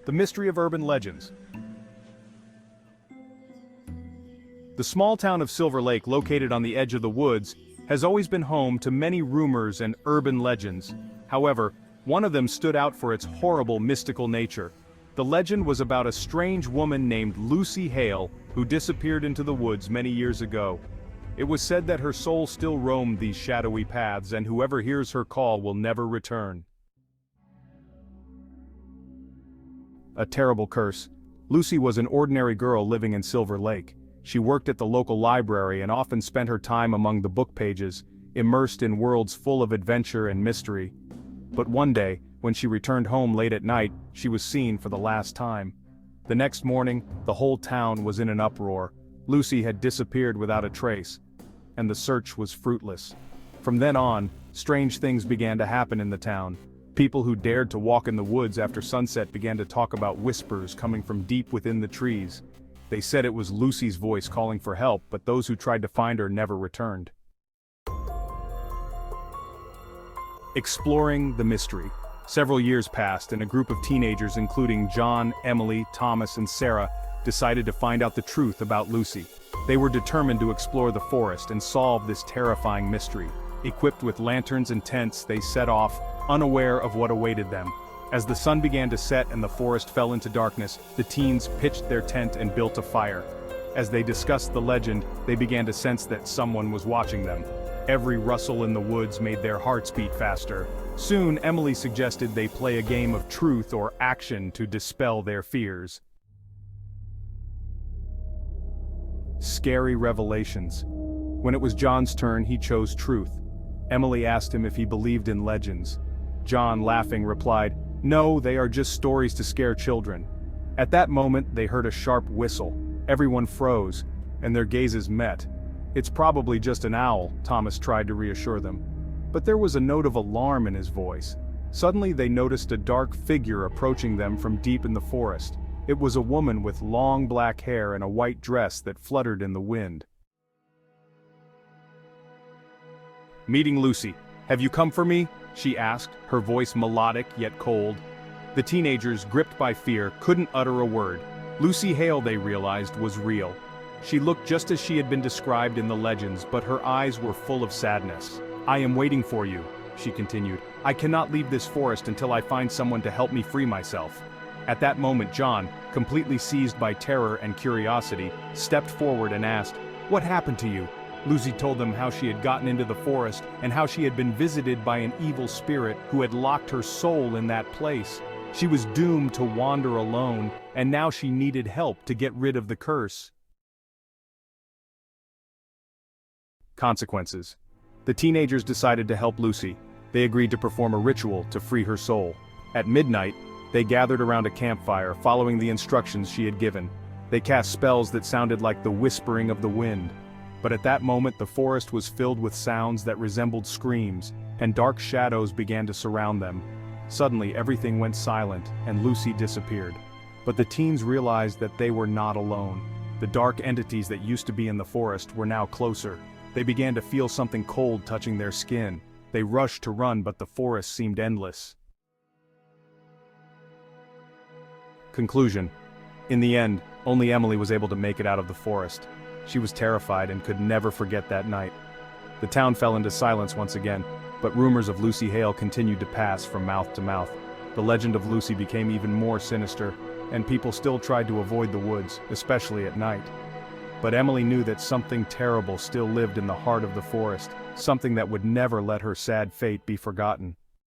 The mystery of urban legends. The small town of Silver Lake, located on the edge of the woods, has always been home to many rumors and urban legends. However, one of them stood out for its horrible mystical nature. The legend was about a strange woman named Lucy Hale, who disappeared into the woods many years ago. It was said that her soul still roamed these shadowy paths, and whoever hears her call will never return. A terrible curse. Lucy was an ordinary girl living in Silver Lake. She worked at the local library and often spent her time among the book pages, immersed in worlds full of adventure and mystery. But one day, when she returned home late at night, she was seen for the last time. The next morning, the whole town was in an uproar. Lucy had disappeared without a trace, and the search was fruitless. From then on, strange things began to happen in the town. People who dared to walk in the woods after sunset began to talk about whispers coming from deep within the trees. They said it was Lucy's voice calling for help, but those who tried to find her never returned. Exploring the mystery. Several years passed, and a group of teenagers, including John, Emily, Thomas, and Sarah, decided to find out the truth about Lucy. They were determined to explore the forest and solve this terrifying mystery. Equipped with lanterns and tents, they set off, unaware of what awaited them. As the sun began to set and the forest fell into darkness, the teens pitched their tent and built a fire. As they discussed the legend, they began to sense that someone was watching them. Every rustle in the woods made their hearts beat faster. Soon, Emily suggested they play a game of truth or action to dispel their fears. Scary revelations. When it was John's turn, he chose truth. Emily asked him if he believed in legends. John, laughing, replied, "No, they are just stories to scare children." At that moment, they heard a sharp whistle. Everyone froze, and their gazes met. "It's probably just an owl," Thomas tried to reassure them. But there was a note of alarm in his voice. Suddenly they noticed a dark figure approaching them from deep in the forest. It was a woman with long black hair and a white dress that fluttered in the wind. Meeting Lucy. "Have you come for me?" she asked, her voice melodic yet cold. The teenagers, gripped by fear, couldn't utter a word. Lucy Hale, they realized, was real. She looked just as she had been described in the legends, but her eyes were full of sadness. "I am waiting for you," she continued. "I cannot leave this forest until I find someone to help me free myself." At that moment, John, completely seized by terror and curiosity, stepped forward and asked, "What happened to you?" Lucy told them how she had gotten into the forest and how she had been visited by an evil spirit who had locked her soul in that place. She was doomed to wander alone, and now she needed help to get rid of the curse. Consequences. The teenagers decided to help Lucy. They agreed to perform a ritual to free her soul. At midnight, they gathered around a campfire, following the instructions she had given. They cast spells that sounded like the whispering of the wind. But at that moment, the forest was filled with sounds that resembled screams, and dark shadows began to surround them. Suddenly, everything went silent, and Lucy disappeared. But the teens realized that they were not alone. The dark entities that used to be in the forest were now closer. They began to feel something cold touching their skin. They rushed to run, but the forest seemed endless. Conclusion. In the end, only Emily was able to make it out of the forest. She was terrified and could never forget that night. The town fell into silence once again, but rumors of Lucy Hale continued to pass from mouth to mouth. The legend of Lucy became even more sinister, and people still tried to avoid the woods, especially at night. But Emily knew that something terrible still lived in the heart of the forest, something that would never let her sad fate be forgotten.